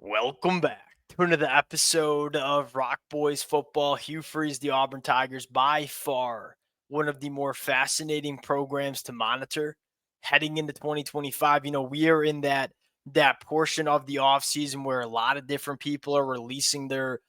Welcome back to another episode of Rock Boys Football. Hugh Freeze, the Auburn Tigers, by far one of the more fascinating programs to monitor heading into 2025. We are in that portion of the offseason where a lot of different people are releasing their,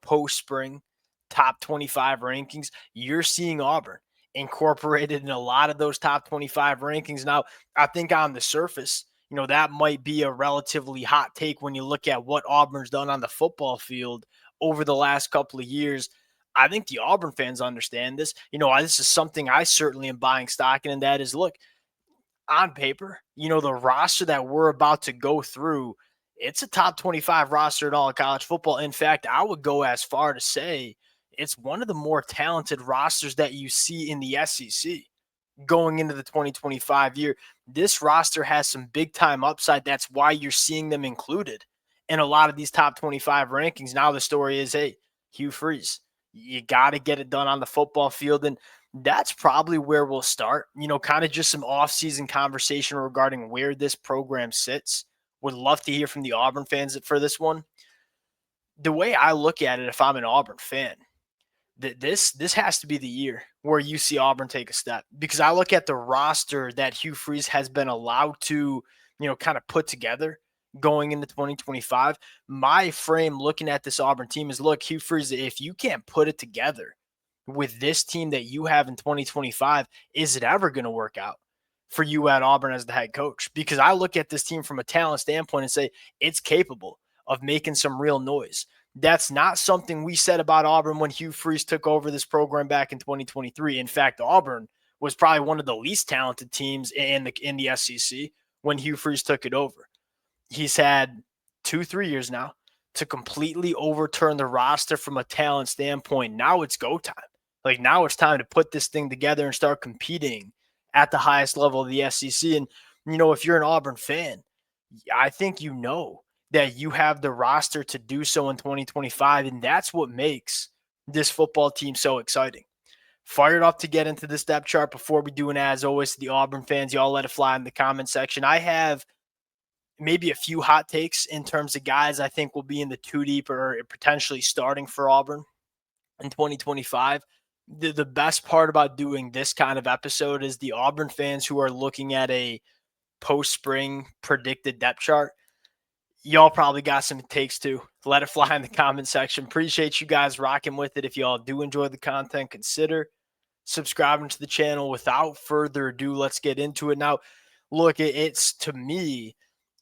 post-spring top 25 rankings. You're seeing Auburn incorporated in a lot of those top 25 rankings. Now, I think on the surface, that might be a relatively hot take when you look at what Auburn's done on the football field over the last couple of years. I think the Auburn fans understand this. This is something I certainly am buying stock in, and that is, look, on paper, the roster that we're about to go through, it's a top 25 roster in all of college football. In fact, I would go as far to say it's one of the more talented rosters that you see in the SEC going into the 2025 year. This roster has some big time upside. That's why you're seeing them included in a lot of these top 25 rankings. Now the story is, hey, Hugh Freeze, you got to get it done on the football field. And that's probably where we'll start, kind of just some offseason conversation regarding where this program sits. Would love to hear from the Auburn fans for this one. The way I look at it, if I'm an Auburn fan, this has to be the year where you see Auburn take a step, because I look at the roster that Hugh Freeze has been allowed to, kind of put together going into 2025. My frame looking at this Auburn team is, look, Hugh Freeze, if you can't put it together with this team that you have in 2025, is it ever going to work out for you at Auburn as the head coach? Because I look at this team from a talent standpoint and say it's capable of making some real noise. That's not something we said about Auburn when Hugh Freeze took over this program back in 2023. In fact, Auburn was probably one of the least talented teams in the SEC when Hugh Freeze took it over. He's had 2-3 years now to completely overturn the roster from a talent standpoint. Now it's go time. Like, now it's time to put this thing together and start competing at the highest level of the SEC. And, if you're an Auburn fan, I think that you have the roster to do so in 2025, and that's what makes this football team so exciting. Fired up to get into this depth chart. Before we do, and as always, to the Auburn fans, y'all let it fly in the comment section. I have maybe a few hot takes in terms of guys I think will be in the two deep or potentially starting for Auburn in 2025. The best part about doing this kind of episode is the Auburn fans who are looking at a post-spring predicted depth chart. Y'all probably got some takes too. Let it fly in the comment section. Appreciate you guys rocking with it. If y'all do enjoy the content, consider subscribing to the channel. Without further ado, let's get into it. Now, look, it's, to me,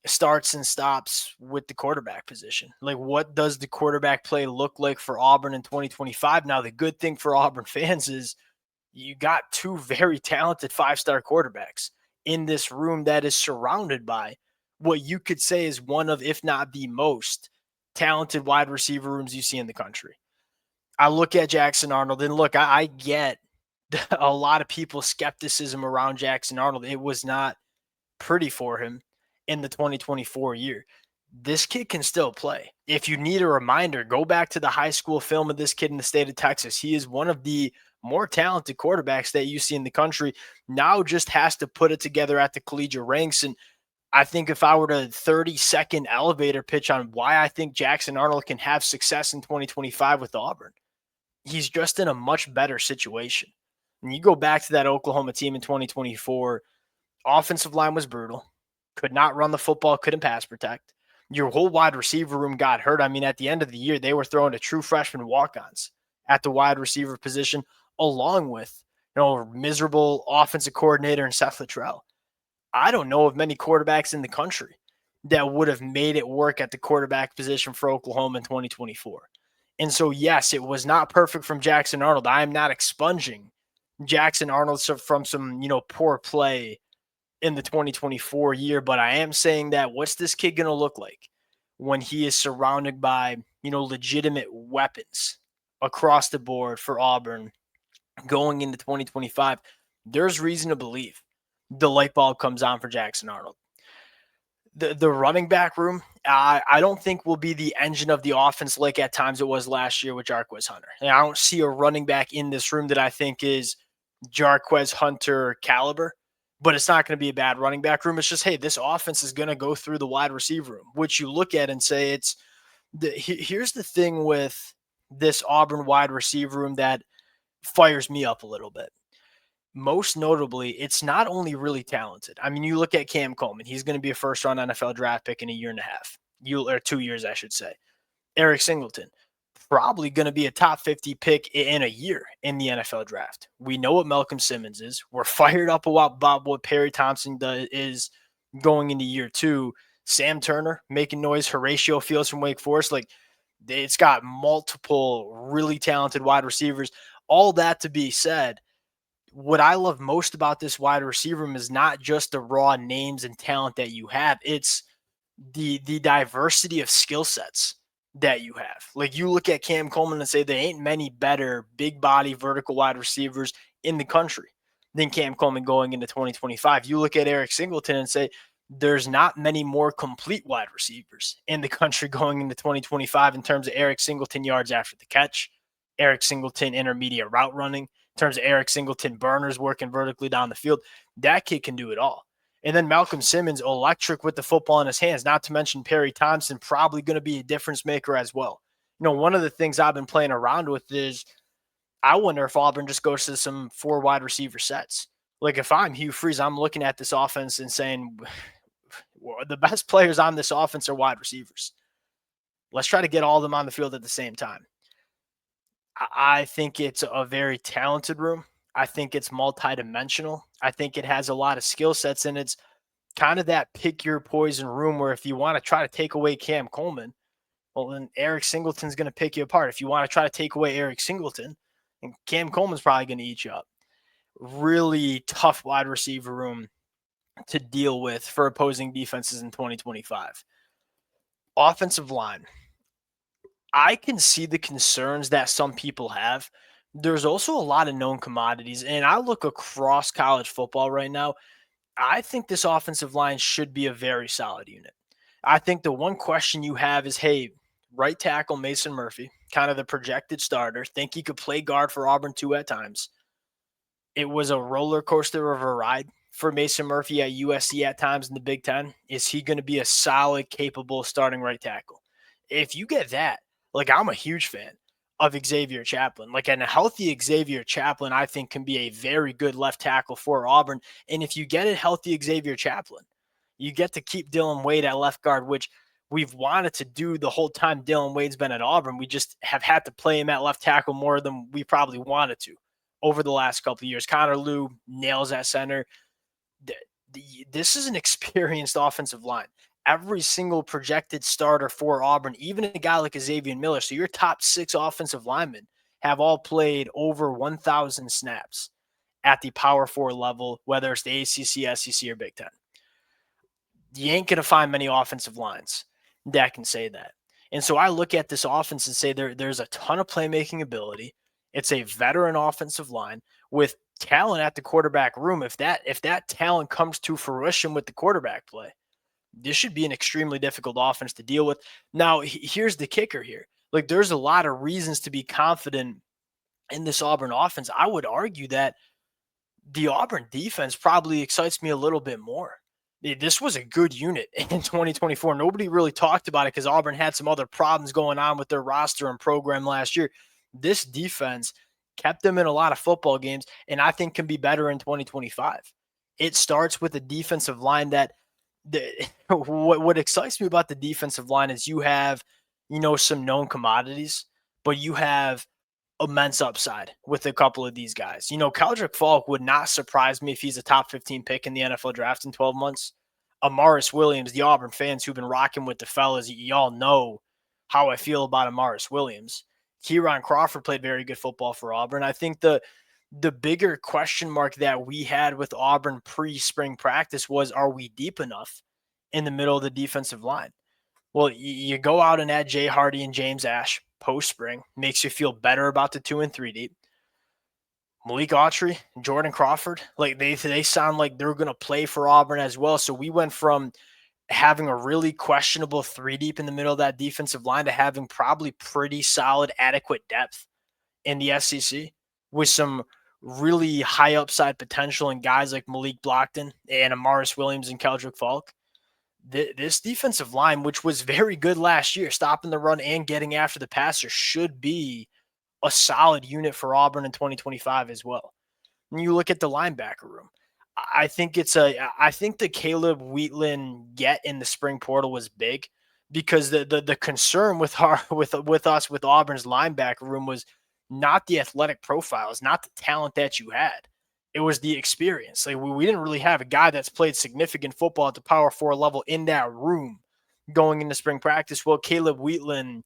starts and stops with the quarterback position. Like, what does the quarterback play look like for Auburn in 2025? Now, the good thing for Auburn fans is you got two very talented five-star quarterbacks in this room that is surrounded by what you could say is one of, if not the most talented wide receiver rooms you see in the country. I look at Jackson Arnold, and look, I get a lot of people's skepticism around Jackson Arnold. It was not pretty for him in the 2024 year. This kid can still play. If you need a reminder, go back to the high school film of this kid in the state of Texas. He is one of the more talented quarterbacks that you see in the country. Now just has to put it together at the collegiate ranks. And I think if I were to 30-second elevator pitch on why I think Jackson Arnold can have success in 2025 with Auburn, he's just in a much better situation. And you go back to that Oklahoma team in 2024, offensive line was brutal, could not run the football, couldn't pass protect. Your whole wide receiver room got hurt. I mean, at the end of the year, they were throwing to true freshman walk-ons at the wide receiver position, along with, miserable offensive coordinator and Seth Luttrell. I don't know of many quarterbacks in the country that would have made it work at the quarterback position for Oklahoma in 2024. And so, yes, it was not perfect from Jackson Arnold. I am not expunging Jackson Arnold from some, poor play in the 2024 year, but I am saying that what's this kid going to look like when he is surrounded by, legitimate weapons across the board for Auburn going into 2025? There's reason to believe the light bulb comes on for Jackson Arnold. The running back room, I don't think will be the engine of the offense like at times it was last year with Jarquez Hunter. And I don't see a running back in this room that I think is Jarquez Hunter caliber but it's not going to be a bad running back room. It's just, hey, this offense is going to go through the wide receiver room, which you look at and say here's the thing with this Auburn wide receiver room that fires me up a little bit. Most notably, it's not only really talented. I mean, you look at Cam Coleman, he's going to be a first-round NFL draft pick in a year and a half, or 2 years, I should say. Eric Singleton, probably going to be a top 50 pick in a year in the NFL draft. We know what Malcolm Simmons is. We're fired up about what Perry Thompson is going into year 2. Sam Turner making noise. Horatio Fields from Wake Forest. Like, it's got multiple really talented wide receivers. All that to be said, what I love most about this wide receiver room is not just the raw names and talent that you have. It's the diversity of skill sets that you have. Like, you look at Cam Coleman and say there ain't many better big body vertical wide receivers in the country than Cam Coleman going into 2025. You look at Eric Singleton and say there's not many more complete wide receivers in the country going into 2025 in terms of Eric Singleton yards after the catch, Eric Singleton intermediate route running, in terms of Eric Singleton burners working vertically down the field. That kid can do it all. And then Malcolm Simmons, electric with the football in his hands, not to mention Perry Thompson, probably going to be a difference maker as well. You know, one of the things I've been playing around with is I wonder if Auburn just goes to some 4 wide receiver sets. Like, if I'm Hugh Freeze, I'm looking at this offense and saying, well, the best players on this offense are wide receivers. Let's try to get all of them on the field at the same time. I think it's a very talented room. I think it's multidimensional. I think it has a lot of skill sets, and it's kind of that pick your poison room where if you want to try to take away Cam Coleman, well, then Eric Singleton's going to pick you apart. If you want to try to take away Eric Singleton, and Cam Coleman's probably going to eat you up. Really tough wide receiver room to deal with for opposing defenses in 2025. Offensive line. I can see the concerns that some people have. There's also a lot of known commodities, and I look across college football right now. I think this offensive line should be a very solid unit. I think the one question you have is, hey, right tackle Mason Murphy, kind of the projected starter, think he could play guard for Auburn too at times. It was a roller coaster of a ride for Mason Murphy at USC at times in the Big Ten. Is he going to be a solid, capable starting right tackle? If you get that, like, I'm a huge fan of Xavier Chaplin. Like, and a healthy Xavier Chaplin, I think, can be a very good left tackle for Auburn. And if you get a healthy Xavier Chaplin, you get to keep Dylan Wade at left guard, which we've wanted to do the whole time Dylan Wade's been at Auburn. We just have had to play him at left tackle more than we probably wanted to over the last couple of years. Connor Lew nails at center. This is an experienced offensive line. Every single projected starter for Auburn, even a guy like Xavier Miller, so your top 6 offensive linemen have all played over 1,000 snaps at the Power 4 level, whether it's the ACC, SEC, or Big Ten. You ain't going to find many offensive lines that can say that. And so I look at this offense and say there's a ton of playmaking ability. It's a veteran offensive line with talent at the quarterback room. If that talent comes to fruition with the quarterback play, this should be an extremely difficult offense to deal with. Now, here's the kicker here. Like, there's a lot of reasons to be confident in this Auburn offense. I would argue that the Auburn defense probably excites me a little bit more. This was a good unit in 2024. Nobody really talked about it because Auburn had some other problems going on with their roster and program last year. This defense kept them in a lot of football games, and I think can be better in 2025. It starts with a defensive line that what excites me about the defensive line is you have, some known commodities, but you have immense upside with a couple of these guys. Keldrick Falk would not surprise me if he's a top 15 pick in the NFL draft in 12 months. Amaris Williams, the Auburn fans who've been rocking with the fellas, y'all know how I feel about Amaris Williams. Kieran Crawford played very good football for Auburn. I think the bigger question mark that we had with Auburn pre-spring practice was, are we deep enough in the middle of the defensive line? Well, you go out and add Jay Hardy and James Ash post-spring. Makes you feel better about the 2 and 3 deep. Malik Autry and Jordan Crawford, like they sound like they're going to play for Auburn as well. So we went from having a really questionable 3 deep in the middle of that defensive line to having probably pretty solid, adequate depth in the SEC with some really high upside potential in guys like Malik Blockton and Amaris Williams and Keldrick Falk. This defensive line, which was very good last year, stopping the run and getting after the passer, should be a solid unit for Auburn in 2025 as well. And you look at the linebacker room. I think the Caleb Wheatland get in the spring portal was big because the concern with our with us with Auburn's linebacker room was not the athletic profiles, not the talent that you had. It was the experience. Like we didn't really have a guy that's played significant football at the Power 4 level in that room going into spring practice. Well, Caleb Wheatland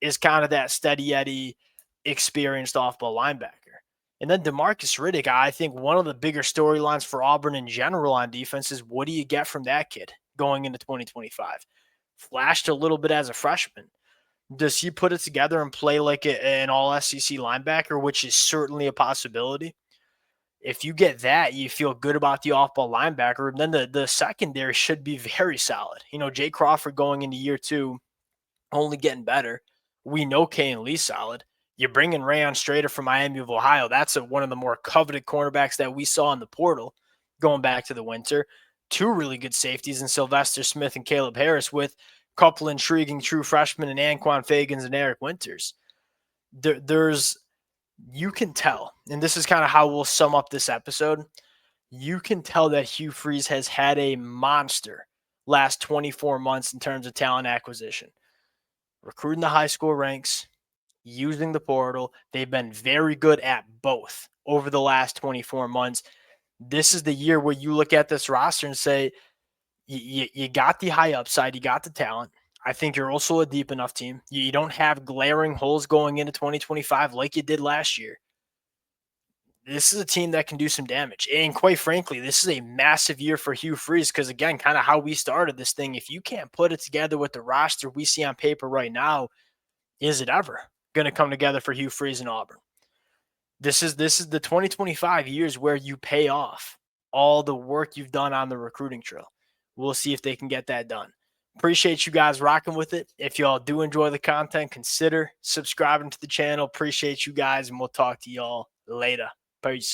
is kind of that steady Eddie, experienced off-ball linebacker. And then Demarcus Riddick, I think one of the bigger storylines for Auburn in general on defense is what do you get from that kid going into 2025? Flashed a little bit as a freshman. Does he put it together and play like an all-SEC linebacker, which is certainly a possibility? If you get that, you feel good about the off-ball linebacker. And then the secondary should be very solid. Jay Crawford going into year 2, only getting better. We know Kane Lee's solid. You're bringing Rayon Strader from Miami of Ohio. That's one of the more coveted cornerbacks that we saw in the portal going back to the winter. 2 really good safeties in Sylvester Smith and Caleb Harris with a couple intriguing true freshmen in Anquan Fagans and Eric Winters. You can tell, and this is kind of how we'll sum up this episode, you can tell that Hugh Freeze has had a monster last 24 months in terms of talent acquisition. Recruiting the high school ranks, using the portal. They've been very good at both over the last 24 months. This is the year where you look at this roster and say, you got the high upside, you got the talent. I think you're also a deep enough team. You don't have glaring holes going into 2025 like you did last year. This is a team that can do some damage. And quite frankly, this is a massive year for Hugh Freeze because, again, kind of how we started this thing. If you can't put it together with the roster we see on paper right now, is it ever going to come together for Hugh Freeze and Auburn? This is the 2025 years where you pay off all the work you've done on the recruiting trail. We'll see if they can get that done. Appreciate you guys rocking with it. If y'all do enjoy the content, consider subscribing to the channel. Appreciate you guys, and we'll talk to y'all later. Peace.